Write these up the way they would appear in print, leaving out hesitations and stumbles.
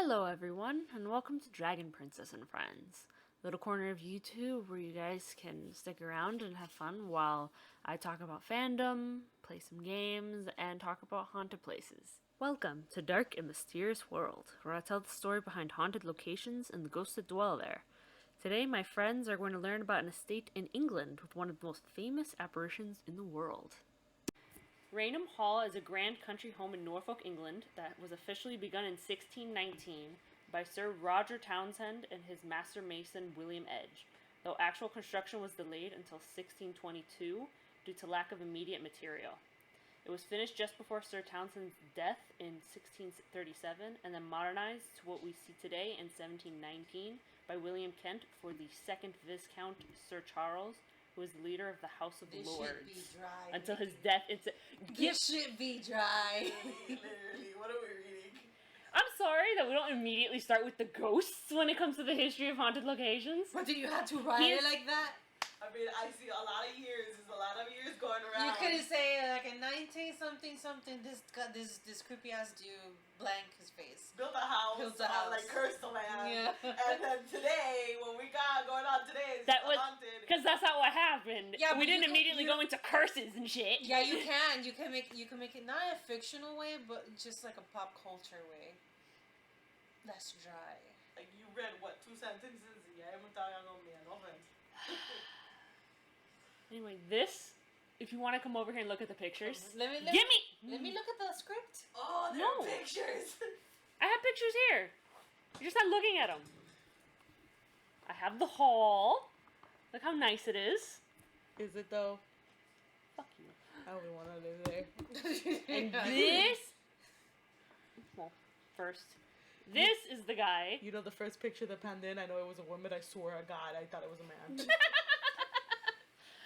Hello everyone, and welcome to Dragon Princess and Friends, little corner of YouTube where you guys can stick around and have fun while I talk about fandom, play some games, and talk about haunted places. Welcome to Dark and Mysterious World, where I tell the story behind haunted locations and the ghosts that dwell there. Today, my friends are going to learn about an estate in England with one of the most famous apparitions in the world. Raynham Hall is a grand country home in Norfolk, England, that was officially begun in 1619 by Sir Roger Townshend and his master mason William Edge, though actual construction was delayed until 1622 due to lack of immediate material. It was finished just before Sir Townshend's death in 1637 and then modernized to what we see today in 1719 by William Kent for the second Viscount Sir Charles, who was the leader of the House of Lords. This shit be dry. Until his death. This shit be dry. Literally, what are we reading? I'm sorry that we don't immediately start with the ghosts when it comes to the history of haunted locations. But did you have to write it like that? I mean, I see a lot of years. There's a lot of years going around. You couldn't say like in 19-something. This creepy ass dude blank his face. Built a house. Like cursed the land. Yeah. And then today, what we got going on today is That was haunted. because that's not what happened. Yeah, we but didn't you immediately go into curses and shit. Yeah, you can. You can make it not in a fictional way, but just like a pop culture way. Less dry. Like you read what 2 sentences? Yeah, I'm talking on me. No offense. Anyway, this. If you want to come over here and look at the pictures, Let me look at the script. Oh, there No. are pictures. I have pictures here. You're just not looking at them. I have the hall. Look how nice it is. Is it though? Fuck you. I only want to live there. And this. Well, first. This is the guy. You know the first picture that panned in? I know it was a woman. I swear to God, I thought it was a man.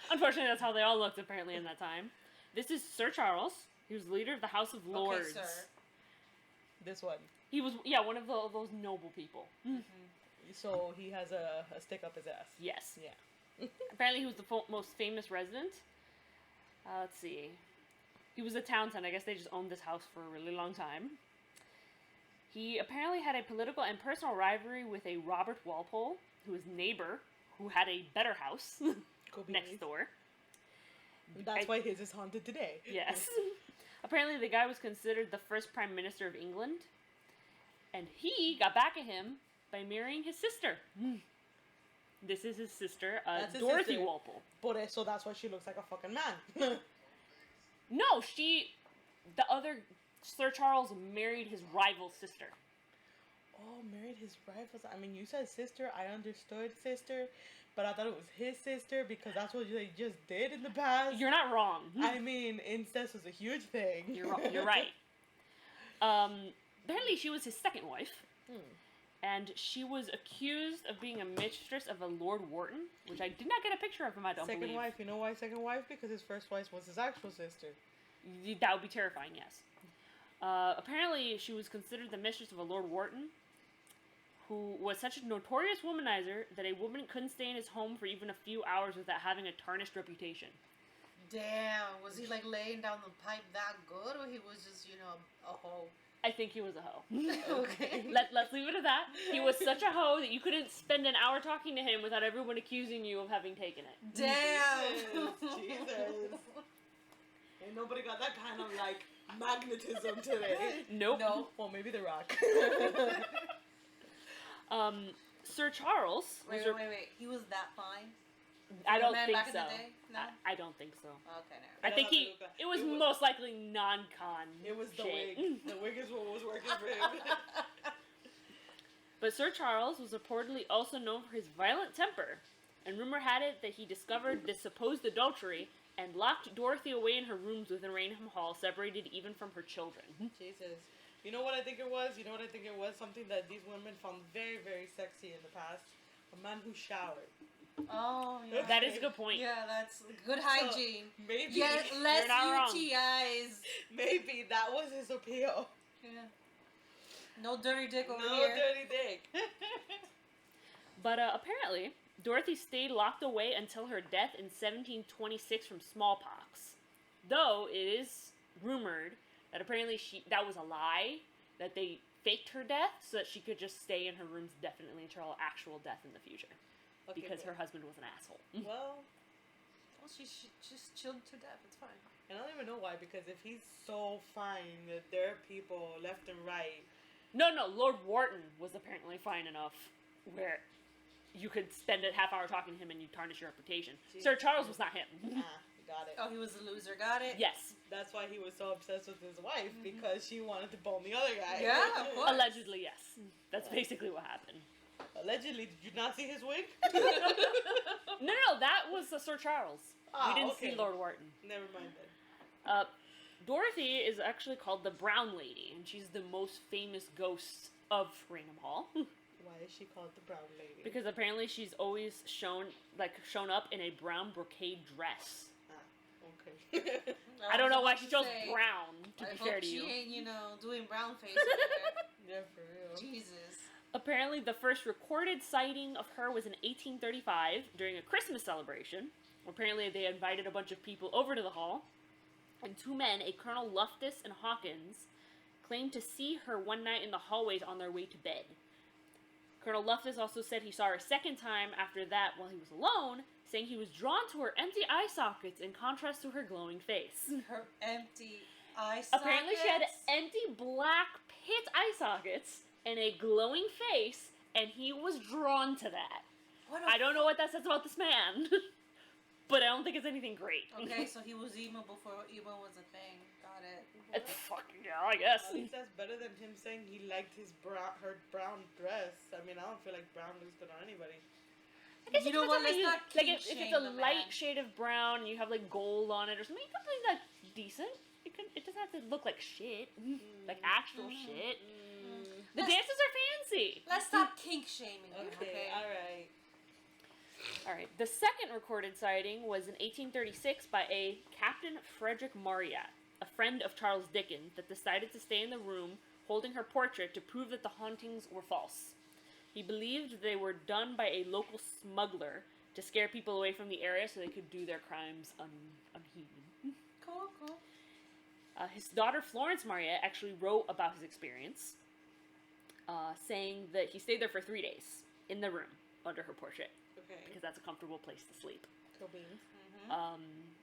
Unfortunately, that's how they all looked apparently in that time. This is Sir Charles. He was the leader of the House of Lords. Okay, sir. This one. He was, one of those noble people. So he has a stick up his ass. Yes. Yeah. Apparently, he was the most famous resident. Let's see. He was a Townsend. I guess they just owned this house for a really long time. He apparently had a political and personal rivalry with a Robert Walpole, who was neighbor, who had a better house next door. That's why his is haunted today. Yes. Apparently, the guy was considered the first prime minister of England, and he got back at him by marrying his sister. This is his sister, Dorothy Walpole. Por eso, that's why she looks like a fucking man. No, the other Sir Charles married his rival sister. Oh, married his rivals. I mean, you said sister. I understood sister, but I thought it was his sister because that's what they just did in the past. You're not wrong. I mean, incest was a huge thing. You're wrong. You're right. Apparently, she was his second wife, and she was accused of being a mistress of a Lord Wharton, which I did not get a picture of him. I don't believe. Second wife. You know why second wife? Because his first wife was his actual sister. That would be terrifying. Yes. Apparently, she was considered the mistress of a Lord Wharton, who was such a notorious womanizer that a woman couldn't stay in his home for even a few hours without having a tarnished reputation. Damn, was he like laying down the pipe that good, or he was just a hoe? I think he was a hoe. Okay. Let's leave it at that. He was such a hoe that you couldn't spend an hour talking to him without everyone accusing you of having taken it. Damn. Jesus. Ain't nobody got that kind of like magnetism today. Nope. No. Well, maybe The Rock. Sir Charles. Wait. He was that fine? I don't man think back so. in the day? No? I don't think so. Okay, no. I think it was most likely non-con. It was the shit. wig. The wig is what was working for him. But Sir Charles was reportedly also known for his violent temper, and rumor had it that he discovered this supposed adultery and locked Dorothy away in her rooms within Raynham Hall, separated even from her children. Jesus. You know what I think it was? Something that these women found very, very sexy in the past. A man who showered. Oh, yeah. That is a good point. Yeah, that's good hygiene. So, maybe. Yeah, You're less not wrong. UTIs. Maybe that was his appeal. Yeah. No dirty dick over No here. dirty dick. But apparently, Dorothy stayed locked away until her death in 1726 from smallpox. Though it is rumored that apparently that was a lie, that they faked her death so that she could just stay in her rooms definitely until her actual death in the future. Okay, Because good. her husband was an asshole. Well, She just chilled to death. It's fine. I don't even know why, because if he's so fine that there are people left and right. No, Lord Wharton was apparently fine enough where you could spend a half hour talking to him and you tarnish your reputation. Jeez. Sir Charles was not him. Got it. Oh, he was a loser. Got it. Yes. That's why he was so obsessed with his wife, because she wanted to bone the other guy. Yeah, of course. Allegedly, yes. That's basically what happened. Allegedly, did you not see his wig? No, that was Sir Charles. Ah, We didn't okay. see Lord Wharton. Never mind then. Dorothy is actually called the Brown Lady, and she's the most famous ghost of Raynham Hall. Why is she called the brown lady? Because apparently she's always shown up in a brown brocade dress. Okay. I don't know why was she about chose to say, brown, to I be hope fair to she you. ain't, doing brown face over there. Yeah, for real. Jesus. Apparently, the first recorded sighting of her was in 1835 during a Christmas celebration. Apparently, they invited a bunch of people over to the hall, and two men, a Colonel Loftus and Hawkins, claimed to see her one night in the hallways on their way to bed. Colonel Loftus also said he saw her a second time after that while he was alone, saying he was drawn to her empty eye sockets in contrast to her glowing face. Her empty eye sockets. Apparently, she had empty black pit eye sockets and a glowing face, and he was drawn to that. I don't know what that says about this man, but I don't think it's anything great. Okay, so he was emo before emo was a thing. Got it. It's fucking, yeah, I guess. At least that's better than him saying he liked her brown dress. I mean, I don't feel like brown looks good on anybody. You know what? Let's not like kink if shame it's a the light man. shade of brown and you have like gold on it or something, you can play that decent. It doesn't have to look like shit, like actual shit. The dances are fancy. Let's stop kink shaming him, okay? Alright. Alright, the second recorded sighting was in 1836 by a Captain Frederick Marriott, a friend of Charles Dickens, that decided to stay in the room holding her portrait to prove that the hauntings were false. He believed they were done by a local smuggler to scare people away from the area so they could do their crimes unheeded. Cool. His daughter Florence Marriott actually wrote about his experience, saying that he stayed there for 3 days in the room under her portrait Okay. because that's a comfortable place to sleep. Cool beans.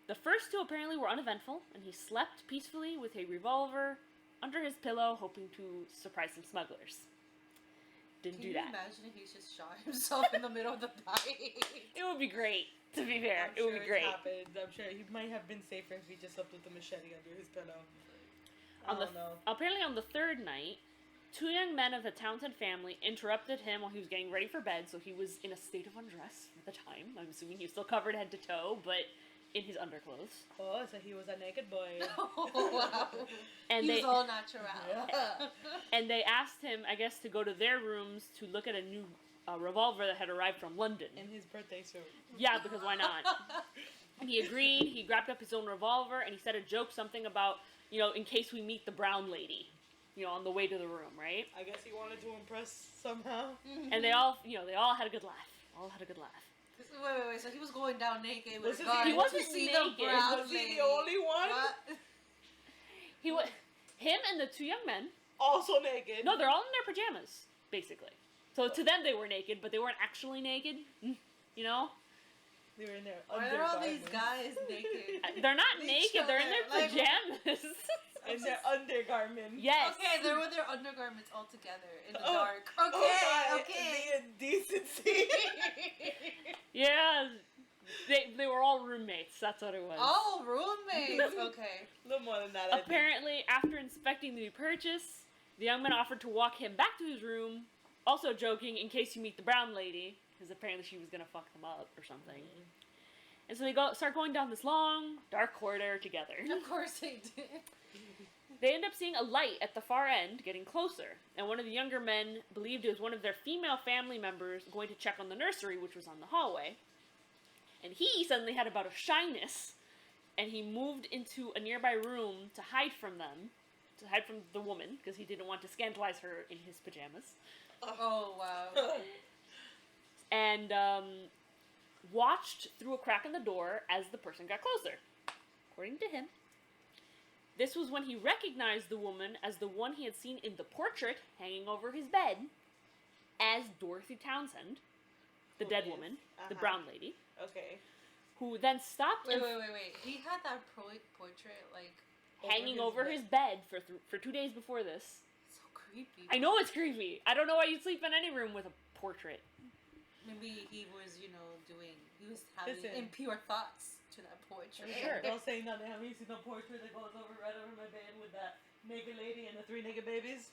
The first two apparently were uneventful, and he slept peacefully with a revolver under his pillow, hoping to surprise some smugglers. Didn't do that. Can you imagine if he just shot himself in the middle of the night? It would be great, to be fair. I'm It would sure be great. Happened. I'm sure he might have been safer if he just slept with a machete under his pillow. On the, don't know. apparently on the third night, two young men of the Townsend family interrupted him while he was getting ready for bed, so he was in a state of undress at the time. I'm assuming he was still covered head to toe, but in his underclothes. Oh, so he was a naked boy. Oh, wow. And He was they all natural. Yeah. and they asked him, I guess, to go to their rooms to look at a new revolver that had arrived from London. In his birthday suit. Yeah, because why not? And he agreed. He grabbed up his own revolver and he said a joke, something about, in case we meet the brown lady, on the way to the room, right? I guess he wanted to impress somehow. And they all had a good laugh. All had a good laugh. Wait. So he was going down naked with Was a it- gun he wasn't to see naked. the brown Was he lady. the only one? What? Him and the two young men. Also naked. No, they're all in their pajamas, basically. So to them they were naked, but they weren't actually naked. They were in their Why are all these undergarments. guys naked? They're not Each naked. They're in their other, like- pajamas. In their undergarments. Yes. Okay, they were their undergarments all together in the Oh, dark. God, Okay. The indecency. Yeah. They were all roommates. That's what it was. All roommates. Okay. A little more than that, I think. Apparently, after inspecting the new purchase, the young man offered to walk him back to his room, also joking, in case you meet the brown lady, because apparently she was going to fuck them up or something. And so they start going down this long, dark corridor together. Of course they did. They end up seeing a light at the far end, getting closer, and one of the younger men believed it was one of their female family members going to check on the nursery, which was on the hallway. And he suddenly had about a shyness, and he moved into a nearby room to hide from them, to hide from the woman, because he didn't want to scandalize her in his pajamas. Oh, wow. And watched through a crack in the door as the person got closer. According to him, This was when he recognized the woman as the one he had seen in the portrait hanging over his bed as Dorothy Townsend, the dead woman, the brown lady, Okay. who then stopped Wait. He had that portrait, like, hanging over his bed for 2 days before this. so creepy. I know it's creepy. I don't know why you'd sleep in any room with a portrait. Maybe he was, he was having Listen. impure thoughts to that portrait. Sure. Don't say nothing. Have you seen the portrait that goes right over my bed with that naked lady and the 3 naked babies?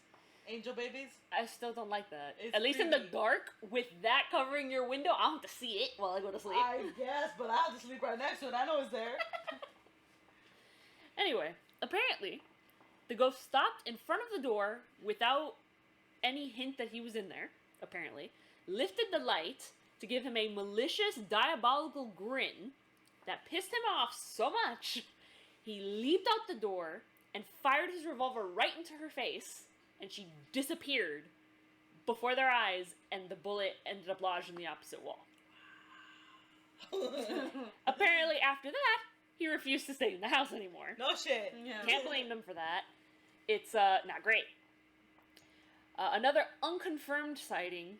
Angel babies? I still don't like that. It's At least in the creepy. dark, with that covering your window, I don't have to see it while I go to sleep. I guess, but I have to sleep right next to it. I know it's there. Anyway, apparently, the ghost stopped in front of the door without any hint that he was in there, apparently, lifted the light to give him a malicious, diabolical grin that pissed him off so much, he leaped out the door and fired his revolver right into her face, and she disappeared before their eyes, and the bullet ended up lodged in the opposite wall. Apparently, after that, he refused to stay in the house anymore. No shit. Yeah. Can't blame them for that. It's not great. Another unconfirmed sighting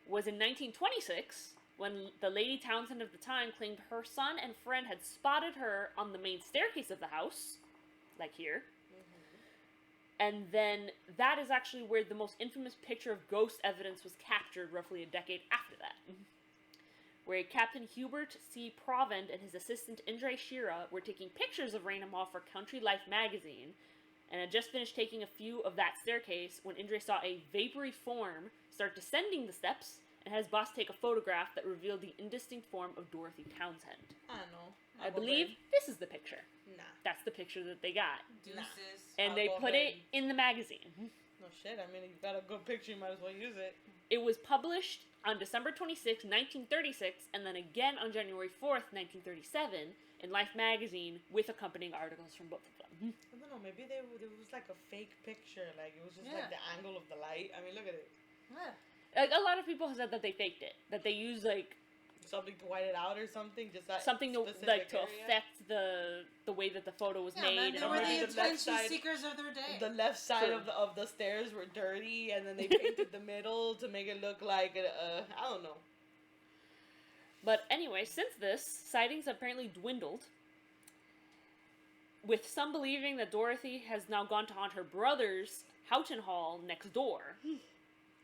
was in 1926 when the Lady Townsend of the time claimed her son and friend had spotted her on the main staircase of the house, like here. And then that is actually where the most infamous picture of ghost evidence was captured roughly a decade after that. Where Captain Hubert C. Provend and his assistant Indre Shira were taking pictures of Raynham Hall for Country Life magazine, and had just finished taking a few of that staircase when Indre saw a vapory form start descending the steps, and had his boss take a photograph that revealed the indistinct form of Dorothy Townsend. I know. I believe this is the picture. Nah. That's the picture that they got. Deuces. And I'll they go put ahead. it in the magazine. No shit. I mean, if you got a good picture, you might as well use it. It was published on December 26, 1936, and then again on January 4th, 1937, in Life magazine with accompanying articles from both of them. I don't know. Maybe there was like a fake picture. Like it was just Yeah. like the angle of the light. I mean, look at it. Yeah. Like, a lot of people have said that they faked it. That they used, like, Something to white it out or something. Just that something to, specific like, to area. affect the way that the photo was Yeah, made. man, and they were everything. the the left attention side- seekers of their day. The left side True. of the stairs were dirty, and then they painted the middle to make it look like I don't know. But anyway, since this, sightings have apparently dwindled, with some believing that Dorothy has now gone to haunt her brother's Houghton Hall next door,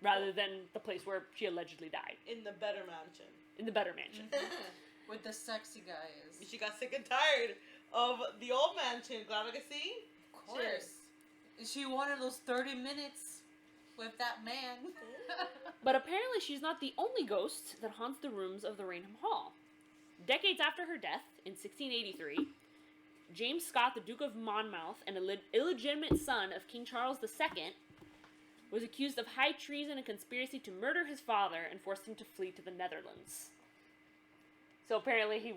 rather than the place where she allegedly died, In the better mansion. in the better mansion. With the sexy guys. She got sick and tired of the old mansion. Claro que sí. Of course. She wanted those 30 minutes with that man. But apparently she's not the only ghost that haunts the rooms of the Raynham Hall. Decades after her death, in 1683, James Scott, the Duke of Monmouth, and an illegitimate son of King Charles II, was accused of high treason and conspiracy to murder his father and forced him to flee to the Netherlands. So apparently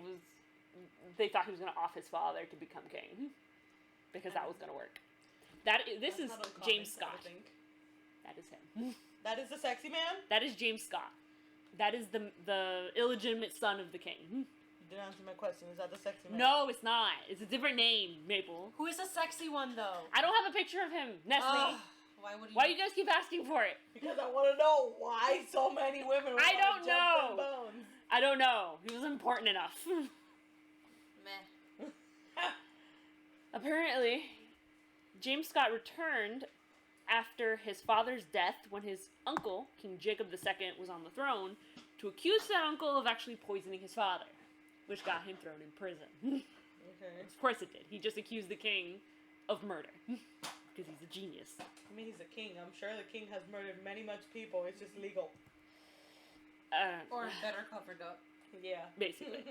they thought he was going to off his father to become king, because that was going to work. This That's is not uncommon, James I Scott. would think. That is him. That is the sexy man? That is James Scott. That is the illegitimate son of the king. You didn't answer my question. Is that the sexy man? No, it's not. It's a different name, Maple. Who is the sexy one, though? I don't have a picture of him, Nestle. Ugh, why would he? Why you guys keep asking for it? Because I want to know why so many women I don't wanna jump them know. bones. I don't know. He was important enough. Meh. Apparently, James Scott returned after his father's death when his uncle, King Jacob II, was on the throne, to accuse that uncle of actually poisoning his father, which got him thrown in prison. Okay. Of course it did. He just accused the king of murder, because he's a genius. I mean, he's a king. I'm sure the king has murdered many much people. It's just legal. Or better covered up. Yeah. Basically.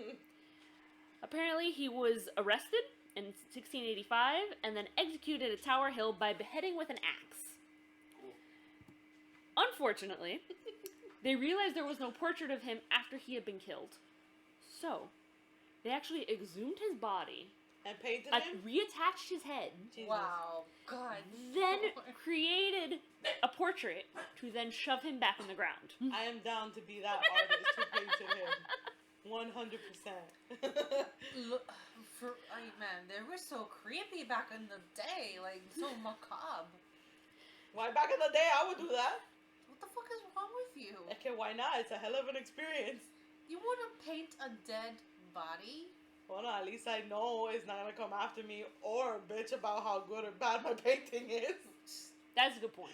Apparently, he was arrested in 1685 and then executed at Tower Hill by beheading with an axe. Unfortunately, they realized there was no portrait of him after he had been killed. So, they actually exhumed his body, And painted him? reattached his head, Jesus. Wow. God. then created a portrait to then shove him back in the ground. I am down to be that artist who painted him. 100%. Look, Man, they were so creepy back in the day, like so macabre. Why back in the day I would do that? What the fuck is wrong with you? Okay, why not? It's a hell of an experience. You want to paint a dead body? Well, no, at least I know it's not gonna come after me or bitch about how good or bad my painting is. That's a good point.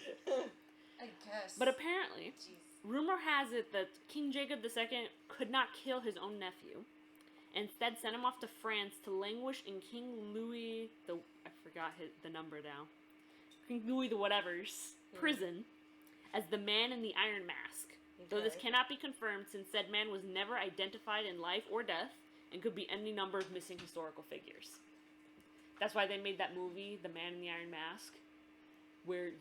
I guess. But apparently, Jeez. rumor has it that King Jacob II could not kill his own nephew. Instead, sent him off to France to languish in King Louis I forgot the number now. King Louis the whatever's prison as the Man in the Iron Mask. Though this cannot be confirmed since said man was never identified in life or death and could be any number of missing historical figures. That's why they made that movie, The Man in the Iron Mask, where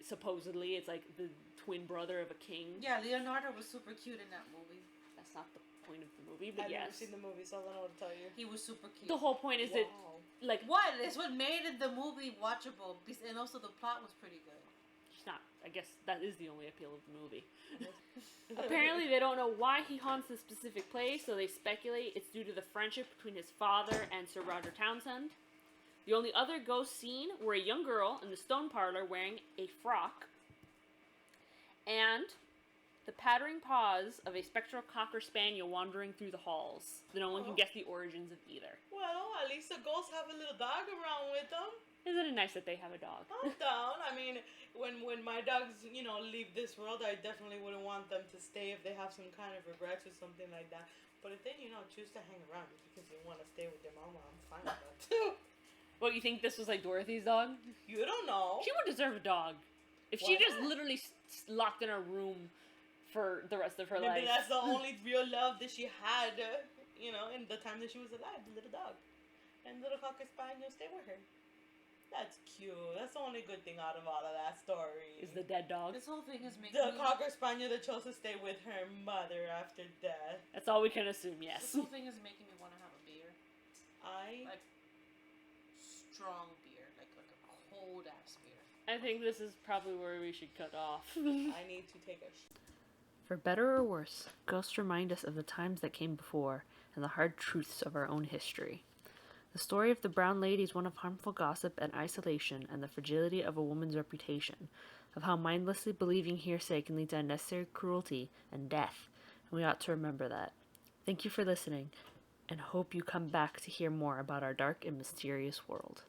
supposedly it's like the twin brother of a king. Yeah, Leonardo was super cute in that movie. That's not the point of the movie, but I've yes. never seen the movie, so I don't know what to tell you. He was super cute. The whole point is that, like... What? It's what made the movie watchable, and also the plot was pretty good. It's not. I guess that is the only appeal of the movie. Apparently, they don't know why he haunts this specific place, so they speculate it's due to the friendship between his father and Sir Roger Townsend. The only other ghosts seen were a young girl in the stone parlor wearing a frock, and the pattering paws of a spectral cocker spaniel wandering through the halls. So no one can guess the origins of either. Well, at least the ghosts have a little dog around with them. Isn't it nice that they have a dog? I'm down. I mean, when my dogs, leave this world, I definitely wouldn't want them to stay if they have some kind of regrets or something like that. But if they, choose to hang around just because they want to stay with their mama, I'm fine with that too. What, you think this was like Dorothy's dog? You don't know. She would deserve a dog. If she just literally locked in her room for the rest of her life. Maybe that's the only real love that she had, in the time that she was alive, the little dog. And little cocker spaniel stay with her. That's cute. That's the only good thing out of all of that story. Is the dead dog. This whole thing is making the cocker spaniel that chose to stay with her mother after death. That's all we can assume, yes. This whole thing is making me want to have a beer. Like strong beer, like a cold ass beer. I think this is probably where we should cut off. I need to take a For better or worse, ghosts remind us of the times that came before and the hard truths of our own history. The story of the Brown Lady is one of harmful gossip and isolation and the fragility of a woman's reputation, of how mindlessly believing hearsay can lead to unnecessary cruelty and death, and we ought to remember that. Thank you for listening, and hope you come back to hear more about our dark and mysterious world.